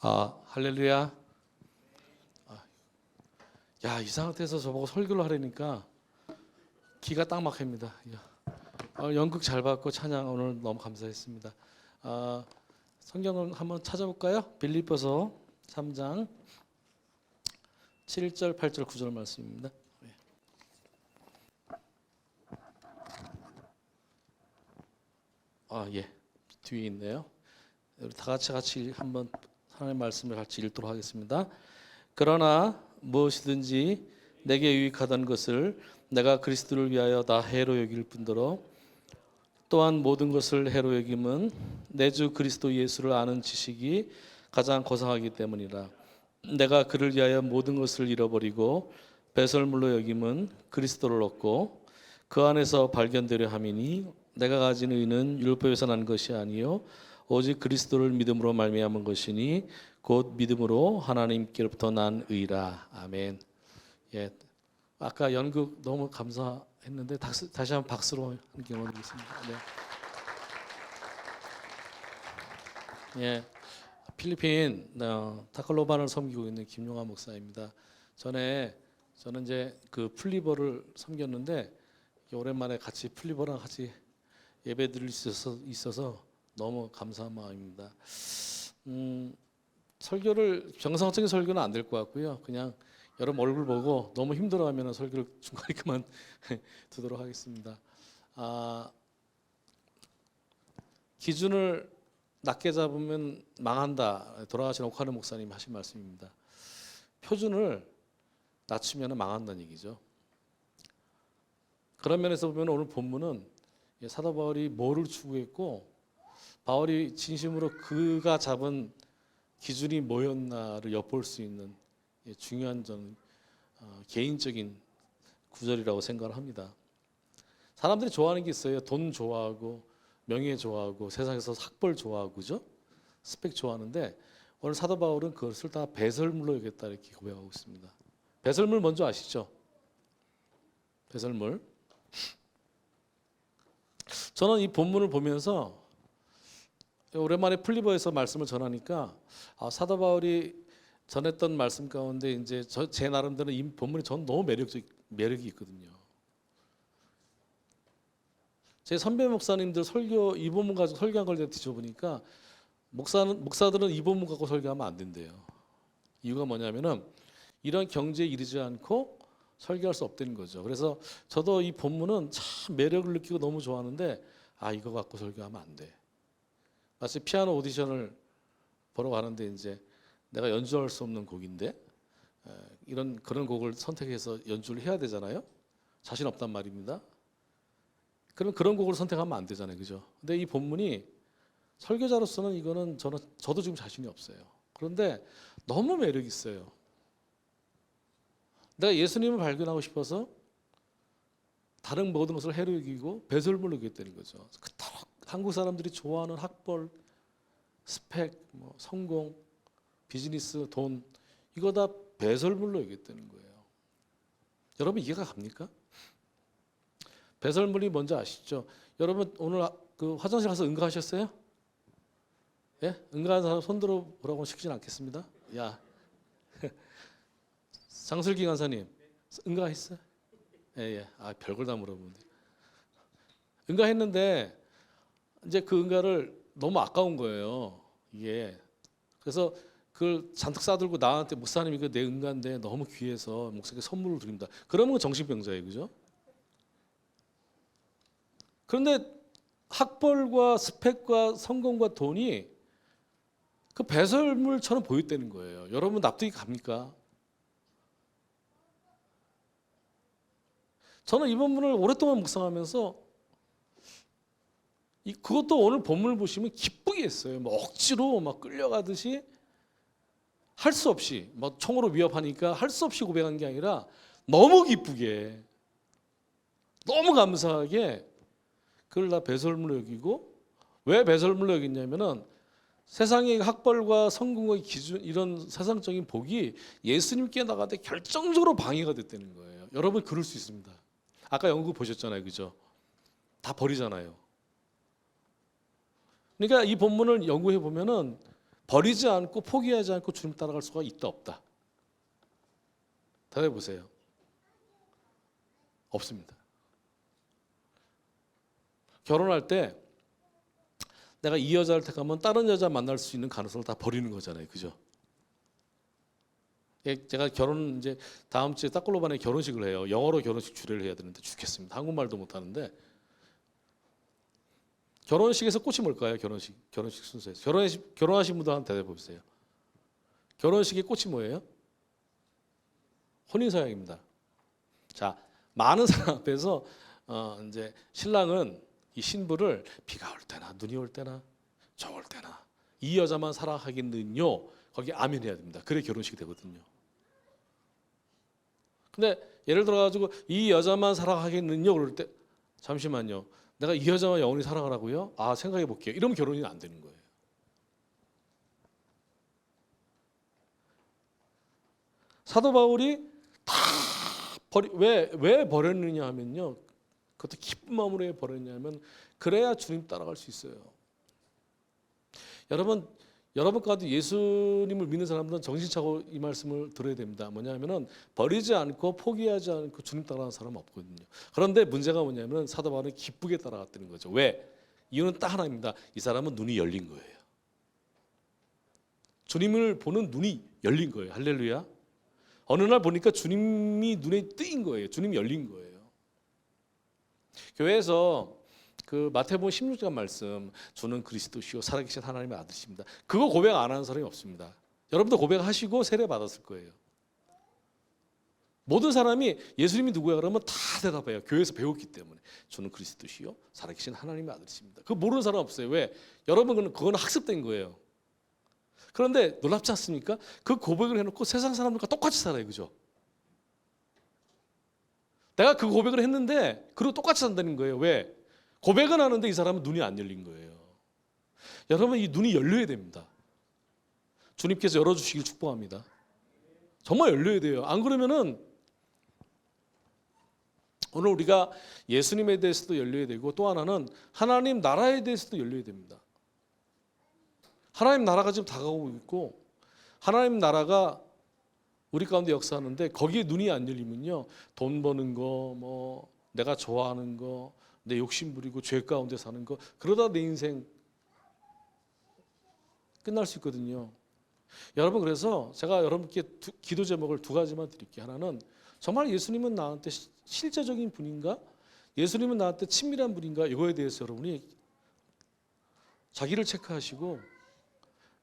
할렐루야. 야, 이 상태에서 저보고 설교를 하려니까 기가 딱 막힙니다. 연극 잘 봤고 찬양 오늘 너무 감사했습니다. 성경을 한번 찾아볼까요? 빌립보서 3장 7절, 8절, 9절 말씀입니다. 예, 뒤에 있네요. 우리 다 같이 한번 하나님의 말씀을 같이 읽도록 하겠습니다. 그러나 무엇이든지 내게 유익하던 것을 내가 그리스도를 위하여 다 해로 여길 뿐더러 또한 모든 것을 해로 여김은 내 주 그리스도 예수를 아는 지식이 가장 고상하기 때문이라. 내가 그를 위하여 모든 것을 잃어버리고 배설물로 여김은 그리스도를 얻고 그 안에서 발견되려 함이니 내가 가진 의는 율법에서 난 것이 아니요 오직 그리스도를 믿음으로 말미암은 것이니 곧 믿음으로 하나님께로부터 난 의라. 아멘. 예, 아까 연극 너무 감사했는데 다시 한번 박수로 경험 드리겠습니다. 네. 예, 필리핀 타클로반을 섬기고 있는 김용환 목사입니다. 저는 이제 그 플리버를 섬겼는데 오랜만에 같이 플리버랑 같이 예배 드릴 수 있어서 너무 감사한 마음입니다. 설교를 정상적인 설교는 안 될 것 같고요. 그냥 여러분 얼굴 보고 너무 힘들어하면 설교를 중간에 그만 두도록 하겠습니다. 기준을 낮게 잡으면 망한다. 돌아가신 옥하는 목사님 하신 말씀입니다. 표준을 낮추면 망한다는 얘기죠. 그런 면에서 보면 오늘 본문은 사도 바울이 뭐를 추구했고 바울이 진심으로 그가 잡은 기준이 뭐였나를 엿볼 수 있는 중요한 개인적인 구절이라고 생각을 합니다. 사람들이 좋아하는 게 있어요. 돈 좋아하고 명예 좋아하고 세상에서 학벌 좋아하고 그죠? 스펙 좋아하는데 오늘 사도 바울은 그것을 다 배설물로 여겼다 이렇게 고백하고 있습니다. 배설물 먼저 아시죠? 배설물. 저는 이 본문을 보면서 오랜만에 플리버에서 말씀을 전하니까 사도 바울이 전했던 말씀 가운데 이제 제 나름대로 이 본문이 전 너무 매력이 있거든요. 제 선배 목사님들 설교 이 본문 가지고 설교한 걸 뒤져보니까 목사들은 이 본문 갖고 설교하면 안 된대요. 이유가 뭐냐면은 이런 경지에 이르지 않고 설교할 수 없다는 거죠. 그래서 저도 이 본문은 참 매력을 느끼고 너무 좋아하는데 이거 갖고 설교하면 안 돼. 마치 피아노 오디션을 보러 가는데 이제 내가 연주할 수 없는 곡인데 그런 곡을 선택해서 연주를 해야 되잖아요. 자신 없단 말입니다. 그럼 그런 곡을 선택하면 안 되잖아요, 그죠? 근데 이 본문이 설교자로서는 이거는 저도 지금 자신이 없어요. 그런데 너무 매력 있어요. 내가 예수님을 발견하고 싶어서 다른 모든 것을 해로 여기고 배설물로 여겼다는 거죠. 그토록 한국 사람들이 좋아하는 학벌, 스펙, 성공, 비즈니스, 돈 이거 다 배설물로 여겼다는 거예요. 여러분 이해가 갑니까? 배설물이 뭔지 아시죠? 여러분 오늘 그 화장실 가서 응가하셨어요? 예? 응가한 사람 손 들어보라고 시키진 않겠습니다. 야, 장슬기 간사님 응가했어요? 예. 별걸 다 물어보는데. 응가했는데 이제 그 응가를 너무 아까운 거예요. 이게. 그래서 그걸 잔뜩 싸들고 나한테 목사님 이거 내 응가인데 너무 귀해서 목사님께 선물을 드립니다. 그러면 정신병자예요, 그죠? 그런데 학벌과 스펙과 성공과 돈이 그 배설물처럼 보였다는 거예요. 여러분 납득이 갑니까? 저는 이 본문을 오랫동안 묵상하면서 그것도 오늘 본문을 보시면 기쁘게 했어요. 억지로 끌려가듯이 할 수 없이 총으로 위협하니까 할 수 없이 고백한 게 아니라 너무 기쁘게 너무 감사하게 그걸 다 배설물로 여기고 왜 배설물로 여겼냐면은 세상의 학벌과 성공의 기준 이런 세상적인 복이 예수님께 나갈 때 결정적으로 방해가 됐다는 거예요. 여러분 그럴 수 있습니다. 아까 연극 보셨잖아요, 그죠? 다 버리잖아요. 그러니까 이 본문을 연구해 보면은 버리지 않고 포기하지 않고 주님 따라갈 수가 있다 없다? 대답해 보세요. 없습니다. 결혼할 때 내가 이 여자를 택하면 다른 여자 만날 수 있는 가능성을 다 버리는 거잖아요. 그죠? 제가 결혼 이제 다음 주에 따클로반에 결혼식을 해요. 영어로 결혼식 주례를 해야 되는데 죽겠습니다. 한국말도 못 하는데 결혼식에서 꽃이 뭘까요? 결혼식 순서에서 결혼하신 분들 한번 대답해 보세요. 결혼식의 꽃이 뭐예요? 혼인서약입니다. 자, 많은 사람 앞에서 이제 신랑은 이 신부를 비가 올 때나 눈이 올 때나 좋을 때나 이 여자만 사랑하겠느뇨? 거기 아멘 해야 됩니다. 그래 결혼식이 되거든요. 근데 예를 들어 가지고 이 여자만 사랑하겠느뇨? 그럴 때 잠시만요. 내가 이 여자만 영원히 사랑하라고요? 아, 생각해 볼게요. 이러면 결혼이 안 되는 거예요. 사도 바울이 다 왜 버렸느냐 하면요. 그것도 기쁜 마음으로 왜 버렸냐면 그래야 주님 따라갈 수 있어요. 여러분 가운데 예수님을 믿는 사람들은 정신 차고 이 말씀을 들어야 됩니다. 뭐냐면은 버리지 않고 포기하지 않고 주님 따라가는 사람은 없거든요. 그런데 문제가 뭐냐면 사도 바울은 기쁘게 따라갔다는 거죠. 왜? 이유는 딱 하나입니다. 이 사람은 눈이 열린 거예요. 주님을 보는 눈이 열린 거예요. 할렐루야. 어느 날 보니까 주님이 눈에 뜨인 거예요. 주님이 열린 거예요. 교회에서 그 마태복음 16장 말씀, 주는 그리스도시요 살아계신 하나님의 아들이십니다. 그거 고백 안 하는 사람이 없습니다. 여러분도 고백하시고 세례 받았을 거예요. 모든 사람이 예수님이 누구야 그러면 다 대답해요. 교회에서 배웠기 때문에. 주는 그리스도시요 살아계신 하나님의 아들이십니다. 그거 모르는 사람 없어요. 왜? 여러분 그건 학습된 거예요. 그런데 놀랍지 않습니까? 그 고백을 해놓고 세상 사람들과 똑같이 살아요. 그죠? 내가 그 고백을 했는데 그리고 똑같이 산다는 거예요. 왜? 고백은 하는데 이 사람은 눈이 안 열린 거예요. 여러분 이 눈이 열려야 됩니다. 주님께서 열어주시길 축복합니다. 정말 열려야 돼요. 안 그러면은 오늘 우리가 예수님에 대해서도 열려야 되고 또 하나는 하나님 나라에 대해서도 열려야 됩니다. 하나님 나라가 지금 다가오고 있고 하나님 나라가 우리 가운데 역사하는데 거기에 눈이 안 열리면요. 돈 버는 거, 뭐 내가 좋아하는 거, 내 욕심 부리고 죄 가운데 사는 거 그러다 내 인생 끝날 수 있거든요. 여러분 그래서 제가 여러분께 기도 제목을 두 가지만 드릴게요. 하나는 정말 예수님은 나한테 실제적인 분인가? 예수님은 나한테 친밀한 분인가? 이거에 대해서 여러분이 자기를 체크하시고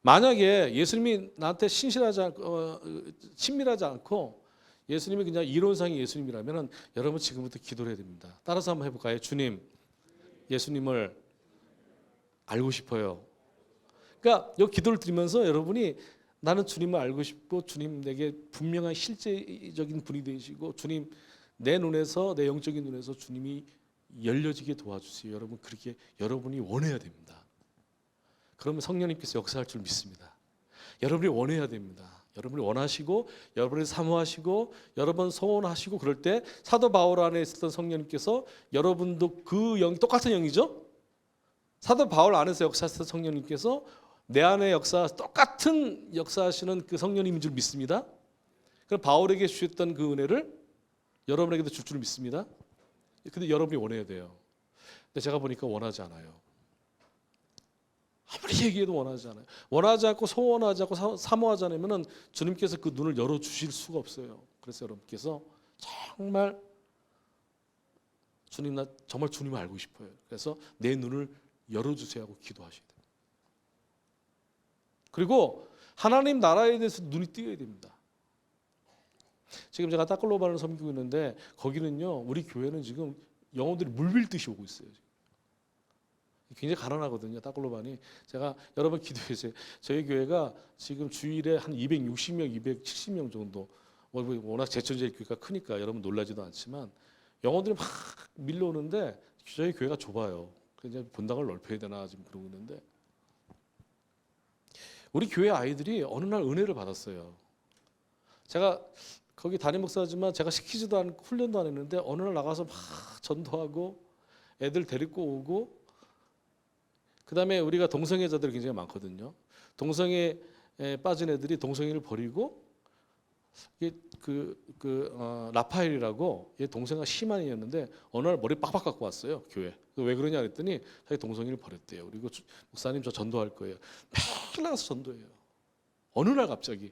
만약에 예수님이 나한테 친밀하지 않고 예수님이 그냥 이론상의 예수님이라면 여러분 지금부터 기도를 해야 됩니다. 따라서 한번 해볼까요? 주님, 예수님을 알고 싶어요. 그러니까 이 기도를 드리면서 여러분이 나는 주님을 알고 싶고 주님 내게 분명한 실제적인 분이 되시고 주님 내 눈에서 내 영적인 눈에서 주님이 열려지게 도와주세요. 여러분 그렇게 여러분이 원해야 됩니다. 그러면 성령님께서 역사할 줄 믿습니다. 여러분이 원해야 됩니다. 여러분이 원하시고 여러분이 사모하시고 여러분 소원하시고 그럴 때 사도 바울 안에 있었던 성령님께서 여러분도 그 영이 똑같은 영이죠. 사도 바울 안에서 역사하셨던 성령님께서 내 안에 똑같은 역사하시는 그 성령님인 줄 믿습니다. 그럼 바울에게 주셨던 그 은혜를 여러분에게도 줄 줄 믿습니다. 근데 여러분이 원해야 돼요. 근데 제가 보니까 원하지 않아요. 아무리 얘기해도 원하지 않아요. 원하지 않고 소원하지 않고 사모하지 않으면 주님께서 그 눈을 열어주실 수가 없어요. 그래서 여러분께서 정말 주님 나 정말 주님을 알고 싶어요. 그래서 내 눈을 열어주세요 하고 기도하셔야 돼요. 그리고 하나님 나라에 대해서 눈이 띄어야 됩니다. 지금 제가 따클로반을 섬기고 있는데 거기는요 우리 교회는 지금 영혼들이 물밀듯이 오고 있어요. 굉장히 가난하거든요. 따클로반이. 제가 여러 번 기도했어요. 저희 교회가 지금 주일에 한 260명, 270명 정도. 워낙 제천지의 교회가 크니까 여러분 놀라지도 않지만 영혼들이 막 밀려오는데 저희 교회가 좁아요. 그래서 본당을 넓혀야 되나 지금 그러고 있는데 우리 교회 아이들이 어느 날 은혜를 받았어요. 제가 거기 담임 목사지만 제가 시키지도 않고 훈련도 안 했는데 어느 날 나가서 막 전도하고 애들 데리고 오고 그 다음에 우리가 동성애자들이 굉장히 많거든요. 동성애에 빠진 애들이 동성애를 버리고 이게 라파엘이라고 얘 동생과 심한 애였는데 어느 날 머리 빡빡 깎고 왔어요 교회. 왜 그러냐 그랬더니 자기 동성애를 버렸대요. 그리고 목사님 저 전도할 거예요. 매일 나가서 전도해요. 어느 날 갑자기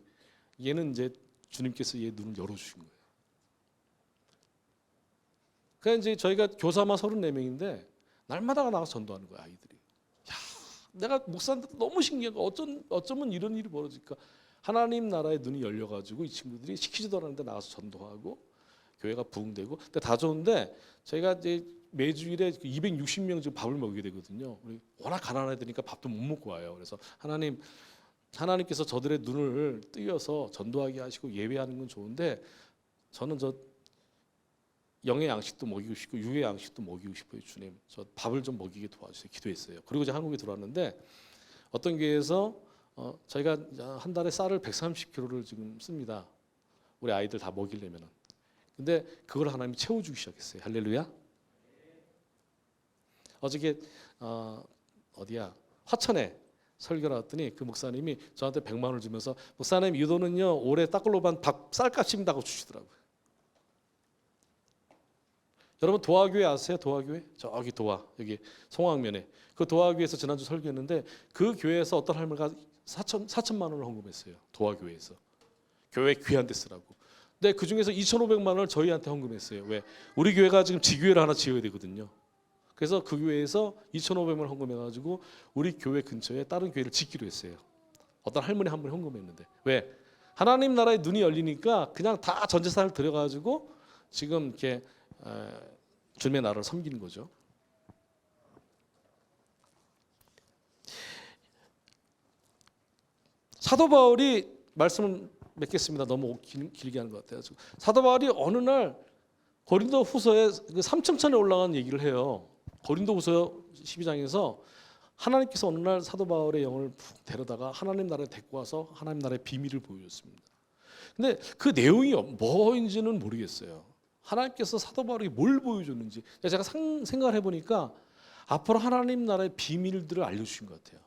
얘는 이제 주님께서 얘 눈을 열어주신 거예요. 그러니까 이제 저희가 교사만 34명인데 날마다 나가서 전도하는 거예요 아이들이. 야, 내가 목사한테 너무 신기한 거 어쩌면 이런 일이 벌어질까. 하나님 나라의 눈이 열려가지고 이 친구들이 시키지도 않았는데 나가서 전도하고 교회가 부흥되고. 근데 다 좋은데 저희가 이제 매주일에 260명 지금 밥을 먹이게 되거든요. 우리 워낙 가난한 애들이니까 밥도 못 먹고 와요. 그래서 하나님께서 저들의 눈을 뜨여서 전도하게 하시고 예배하는 건 좋은데 저는 저 영의 양식도 먹이고 싶고 육의 양식도 먹이고 싶어요. 주님 저 밥을 좀 먹이게 도와주세요. 기도했어요. 그리고 이제 한국에 들어왔는데 어떤 교회에서 저희가 한 달에 쌀을 130kg를 지금 씁니다. 우리 아이들 다 먹이려면은. 근데 그걸 하나님이 채워주기 시작했어요. 할렐루야. 어저께 어디야 화천에 설교를 했더니 그 목사님이 저한테 100만 원을 주면서 목사님 이 돈은요 올해 딱글로반 밥 쌀값입니다고 주시더라고요. 여러분 도화교회 아세요? 도화교회? 저기 도화 여기 송악면에 그 도화교회에서 지난주 설교했는데 그 교회에서 어떤 할머니가 4천만 원을 헌금했어요. 도화교회에서 교회 귀한 데 쓰라고. 근데 그 중에서 2,500만 원을 저희한테 헌금했어요. 왜? 우리 교회가 지금 지교회를 하나 지어야 되거든요. 그래서 그 교회에서 2,500만 원 헌금해가지고 우리 교회 근처에 다른 교회를 짓기로 했어요. 어떤 할머니 한 분이 헌금했는데 왜? 하나님 나라의 눈이 열리니까 그냥 다 전재산을 들여가지고 지금 이렇게 주님의 나라를 섬기는 거죠. 사도 바울이 말씀을 맺겠습니다. 너무 길게 하는 것 같아요. 사도 바울이 어느 날 고린도 후서에 3층천에 올라간 얘기를 해요. 고린도 후서 12장에서 하나님께서 어느 날 사도 바울의 영을 데려다가 하나님 나라에 데리고 와서 하나님 나라의 비밀을 보여줬습니다. 근데 그 내용이 뭐인지는 모르겠어요. 하나님께서 사도 바울에게 뭘 보여줬는지 제가 생각을 해보니까 앞으로 하나님 나라의 비밀들을 알려주신 것 같아요.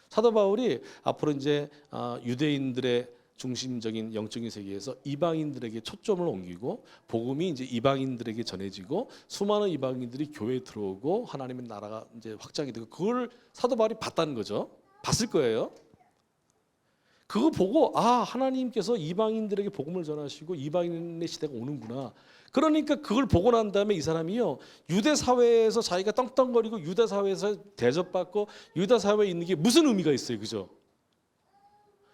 사도 바울이 앞으로 이제 유대인들의 중심적인 영적인 세계에서 이방인들에게 초점을 옮기고 복음이 이제 이방인들에게 전해지고 수많은 이방인들이 교회에 들어오고 하나님의 나라가 이제 확장이 되고 그걸 사도 바울이 봤다는 거죠. 봤을 거예요. 그거 보고 하나님께서 이방인들에게 복음을 전하시고 이방인의 시대가 오는구나. 그러니까 그걸 보고 난 다음에 이 사람이요 유대 사회에서 자기가 떵떵거리고 유대 사회에서 대접받고 유대 사회에 있는 게 무슨 의미가 있어요, 그죠?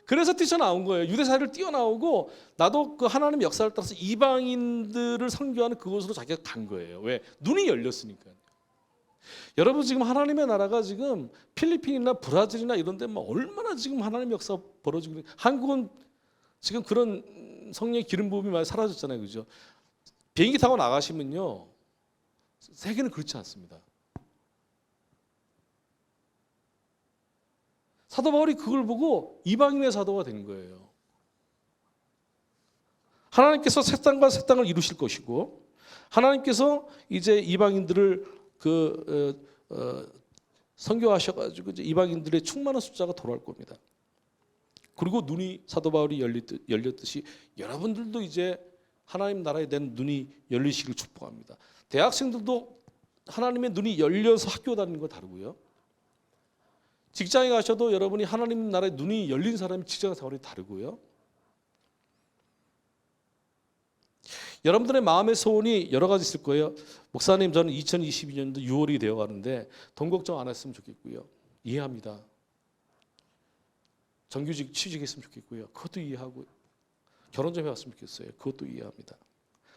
그래서 뛰쳐나온 거예요. 유대 사회를 뛰어나오고 나도 그 하나님의 역사를 따라서 이방인들을 선교하는 그곳으로 자기가 간 거예요. 왜? 눈이 열렸으니까. 여러분 지금 하나님의 나라가 지금 필리핀이나 브라질이나 이런 데 얼마나 지금 하나님의 역사가 벌어지고 있는. 한국은 지금 그런 성령의 기름 부음이 많이 사라졌잖아요, 그죠? 비행기 타고 나가시면요 세계는 그렇지 않습니다. 사도 바울이 그걸 보고 이방인의 사도가 된 거예요. 하나님께서 새 땅과 새 땅을 이루실 것이고 하나님께서 이제 이방인들을 선교하셔가지고 이제 이방인들의 충만한 숫자가 돌아올 겁니다. 그리고 눈이 사도 바울이 열렸듯이 여러분들도 이제 하나님 나라에 대한 눈이 열리시길 축복합니다. 대학생들도 하나님의 눈이 열려서 학교 다니는 거 다르고요. 직장에 가셔도 여러분이 하나님 나라의 눈이 열린 사람이 직장 생활이 다르고요. 여러분들의 마음의 소원이 여러 가지 있을 거예요. 목사님 저는 2022년도 6월이 되어 가는데 돈 걱정 안 했으면 좋겠고요. 이해합니다. 정규직 취직했으면 좋겠고요. 그것도 이해하고 결혼 좀 해왔으면 좋겠어요. 그것도 이해합니다.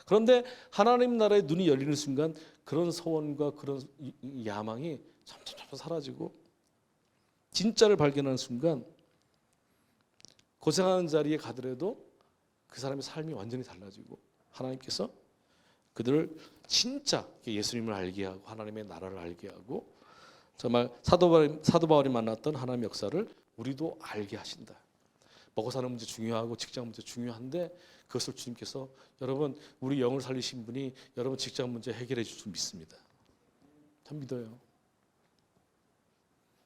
그런데 하나님 나라의 눈이 열리는 순간 그런 소원과 그런 야망이 점점 사라지고 진짜를 발견하는 순간 고생하는 자리에 가더라도 그 사람의 삶이 완전히 달라지고 하나님께서 그들을 진짜 예수님을 알게 하고 하나님의 나라를 알게 하고 정말 사도 바울이 만났던 하나님의 역사를 우리도 알게 하신다. 먹고 사는 문제 중요하고 직장 문제 중요한데 그것을 주님께서 여러분 우리 영을 살리신 분이 여러분 직장 문제 해결해 줄 줄 믿습니다. 참 믿어요.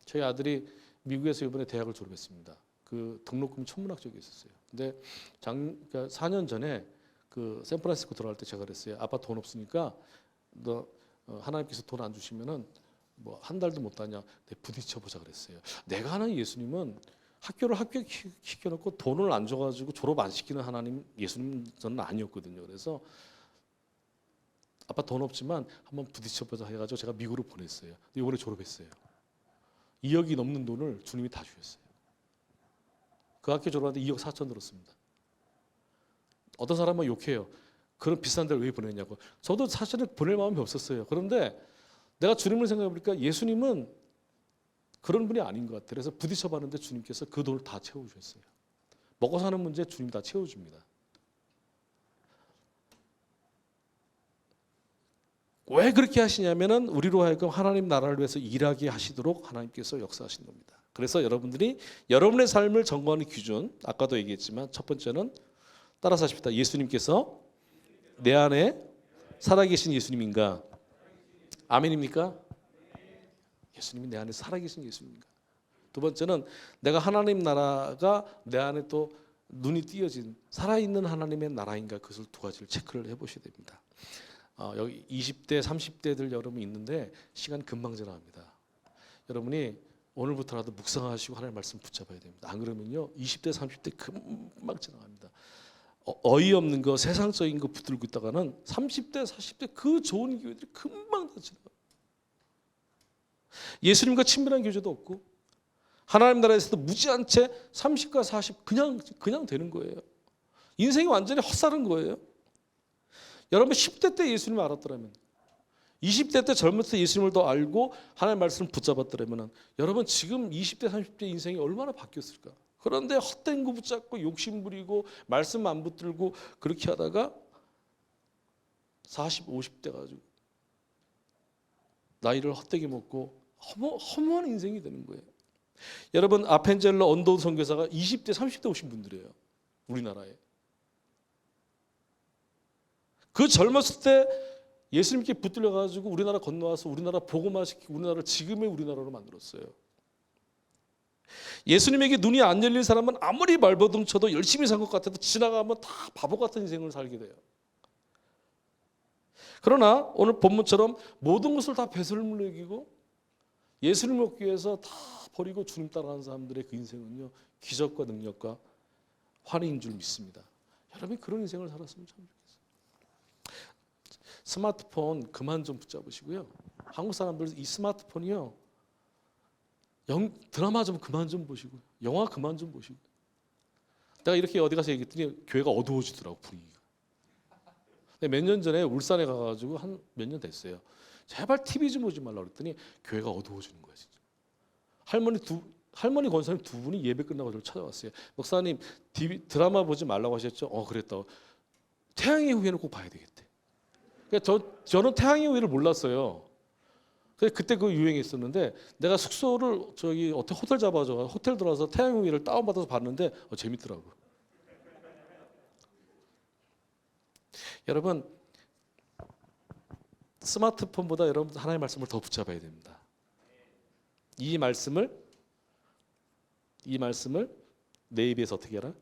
저희 아들이 미국에서 이번에 대학을 졸업했습니다. 그 등록금이 천문학적이 있었어요. 근데 그러니까 4년 전에 그 샌프란시스코 들어갈 때 제가 그랬어요. 아빠 돈 없으니까 너 하나님께서 돈 안 주시면은 뭐 한 달도 못 다냐. 내 부딪혀 보자 그랬어요. 내가 하는 예수님은 학교를 합격시켜놓고 돈을 안 줘가지고 졸업 안 시키는 하나님 예수님 저는 아니었거든요. 그래서 아빠 돈 없지만 한번 부딪혀보자 해가지고 제가 미국으로 보냈어요. 근데 이번에 졸업했어요. 2억이 넘는 돈을 주님이 다 주셨어요. 그 학교 졸업하는데 2억 4천 들었습니다. 어떤 사람은 욕해요. 그런 비싼 데를 왜 보냈냐고. 저도 사실은 보낼 마음이 없었어요. 그런데 내가 주님을 생각해 보니까 예수님은 그런 분이 아닌 것 같아요. 그래서 부딪혀봤는데 주님께서 그 돈을 다 채워주셨어요. 먹고 사는 문제 주님이 다 채워줍니다. 왜 그렇게 하시냐면은 우리로 하여금 하나님 나라를 위해서 일하게 하시도록 하나님께서 역사하신 겁니다. 그래서 여러분들이 여러분의 삶을 점검하는 기준, 아까도 얘기했지만 첫 번째는 따라서 하십시다. 예수님께서 내 안에 살아계신 예수님인가? 아멘입니까? 예수님이 내 안에 살아계신 예수님인가? 두 번째는 내가 하나님 나라가 내 안에 또 눈이 띄어진 살아있는 하나님의 나라인가? 그것을 두 가지를 체크를 해보셔야 됩니다. 여기 20대, 30대들 여러분이 있는데 시간 금방 지나갑니다. 여러분이 오늘부터라도 묵상하시고 하나님의 말씀 붙잡아야 됩니다. 안 그러면요 20대, 30대 금방 지나갑니다. 어이없는 거, 세상적인 거 붙들고 있다가는 30대, 40대 그 좋은 교회들이 금방 다 지나가요. 예수님과 친밀한 교제도 없고 하나님 나라에서도 무지한 채 30과 40 그냥 되는 거예요. 인생이 완전히 헛살은 거예요. 여러분 10대 때 예수님을 알았더라면 20대 때 젊었을 때 예수님을 더 알고 하나님의 말씀을 붙잡았더라면 여러분 지금 20대 30대 인생이 얼마나 바뀌었을까. 그런데 헛된 거 붙잡고 욕심 부리고 말씀 안 붙들고 그렇게 하다가 40, 50대 가지고 나이를 헛되게 먹고 허무한 인생이 되는 거예요. 여러분 아펜젤러 언더운 선교사가 20대 30대 오신 분들이에요. 우리나라에. 그 젊었을 때 예수님께 붙들려 가지고 우리나라 건너와서 우리나라 복음화시키고 우리나라를 지금의 우리나라로 만들었어요. 예수님에게 눈이 안 열린 사람은 아무리 발버둥 쳐도 열심히 산 것 같아도 지나가면 다 바보 같은 인생을 살게 돼요. 그러나 오늘 본문처럼 모든 것을 다 배설물로 여기고 예수님을 얻기 위해서 다 버리고 주님 따라가는 사람들의 그 인생은요 기적과 능력과 환희인 줄 믿습니다. 여러분이 그런 인생을 살았으면 참 좋겠어요. 스마트폰 그만 좀 붙잡으시고요. 한국 사람들 이 스마트폰이요 드라마 좀 그만 좀 보시고 영화 그만 좀 보시고. 내가 이렇게 어디 가서 얘기했더니 교회가 어두워지더라고 분위기가. 몇 년 전에 울산에 가가지고 한 몇 년 됐어요. 제발 TV 좀 보지 말라 그랬더니 교회가 어두워지는 거야 진짜. 할머니 권사님 두 분이 예배 끝나고 저를 찾아왔어요. 목사님 드라마 보지 말라고 하셨죠? 그랬다고. 태양의 후예는 꼭 봐야 되겠대. 그러니까 저는 태양의 후예를 몰랐어요. 그때 그 유행했었는데 내가 숙소를 저기 호텔 잡아줘 호텔 들어와서 태양의 후예를 다운받아서 봤는데 재밌더라고. 여러분 스마트폰보다 여러분 하나님의 말씀을 더 붙잡아야 됩니다. 이 말씀을 내 입에서 어떻게 하라?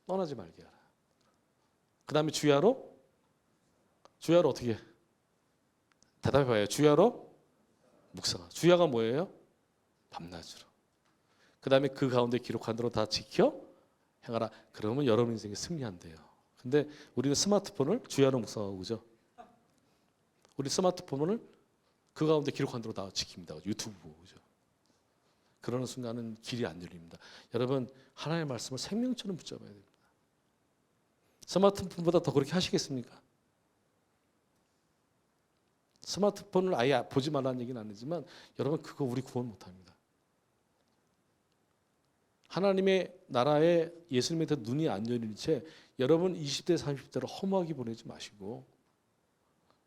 떠나지 말게 하라. 그 다음에 주야로 어떻게 해? 대답해봐요. 주야로 묵상하. 주야가 뭐예요? 밤낮으로. 그 다음에 그 가운데 기록한 대로 다 지켜 행하라. 그러면 여러분 인생에 승리한대요. 근데 우리는 스마트폰을 주야로 묵상하고 그죠? 우리 스마트폰을 그 가운데 기록한 대로 다 지킵니다. 유튜브 보고 그죠? 그러는 순간은 길이 안 열립니다. 여러분 하나님의 말씀을 생명처럼 붙잡아야 됩니다. 스마트폰보다 더 그렇게 하시겠습니까? 스마트폰을 아예 보지 말라는 얘기는 아니지만 여러분 그거 우리 구원 못합니다. 하나님의 나라에 예수님에 대해 눈이 안 열린 채 여러분 20대 30대를 허무하게 보내지 마시고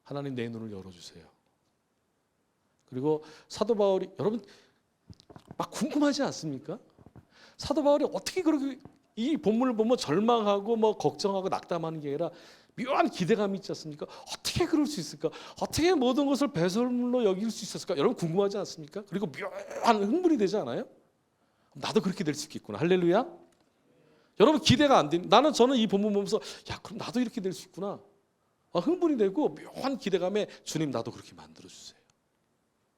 하나님 내 눈을 열어주세요. 그리고 사도 바울이 여러분 막 궁금하지 않습니까? 사도 바울이 어떻게 그렇게 이 본문을 보면 절망하고 뭐 걱정하고 낙담하는 게 아니라 묘한 기대감이 있지 않습니까? 어떻게 그럴 수 있을까? 어떻게 모든 것을 배설물로 여길 수 있었을까? 여러분 궁금하지 않습니까? 그리고 묘한 흥분이 되지 않아요? 나도 그렇게 될 수 있겠구나. 할렐루야. 여러분 기대가 안 돼. 저는 이 본문 보면서 야 그럼 나도 이렇게 될 수 있구나. 흥분이 되고 묘한 기대감에 주님 나도 그렇게 만들어 주세요.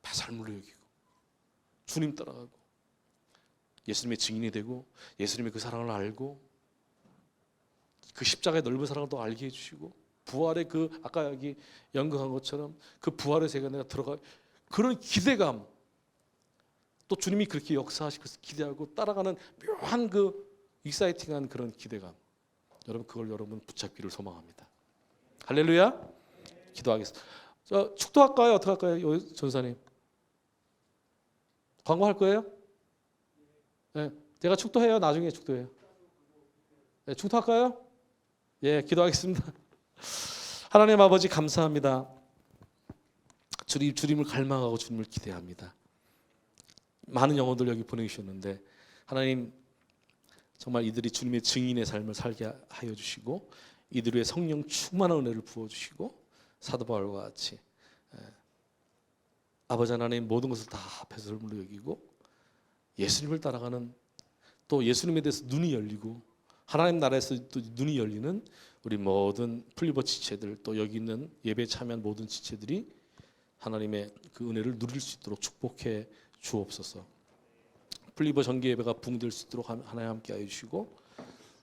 배설물로 여기고 주님 따라가고 예수님의 증인이 되고 예수님의 그 사랑을 알고 그 십자가의 넓은 사랑을 또 알게 해주시고 부활의 그 아까 여기 연극한 것처럼 그 부활의 세계에 내가 들어가 그런 기대감 또 주님이 그렇게 역사하실 것을 기대하고 따라가는 묘한 그 익사이팅한 그런 기대감 여러분 그걸 여러분 붙잡기를 소망합니다. 할렐루야. 기도하겠습니다. 자, 축도할까요? 어떻게 할까요? 전사님 광고할 거예요? 네, 제가 축도해요? 나중에 축도해요? 네, 축도할까요? 예, 기도하겠습니다. 하나님 아버지 감사합니다. 주님을 갈망하고 주님을 기대합니다. 많은 영혼들 여기 보내주셨는데 하나님 정말 이들이 주님의 증인의 삶을 살게 하여 주시고 이들의 성령 충만한 은혜를 부어주시고 사도 바울과 같이 아버지 하나님 모든 것을 다 배설물로 여기고 예수님을 따라가는 또 예수님에 대해서 눈이 열리고 하나님 나라에서 또 눈이 열리는 우리 모든 풀리버 지체들 또 여기 있는 예배에 참여한 모든 지체들이 하나님의 그 은혜를 누릴 수 있도록 축복해 주옵소서. 풀리버 정기 예배가 부흥될 수 있도록 하나님 함께 하여 주시고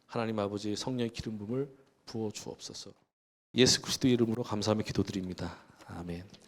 하나님 아버지의 성령의 기름 부음을 부어 주옵소서. 예수 그리스도의 이름으로 감사하며 기도드립니다. 아멘.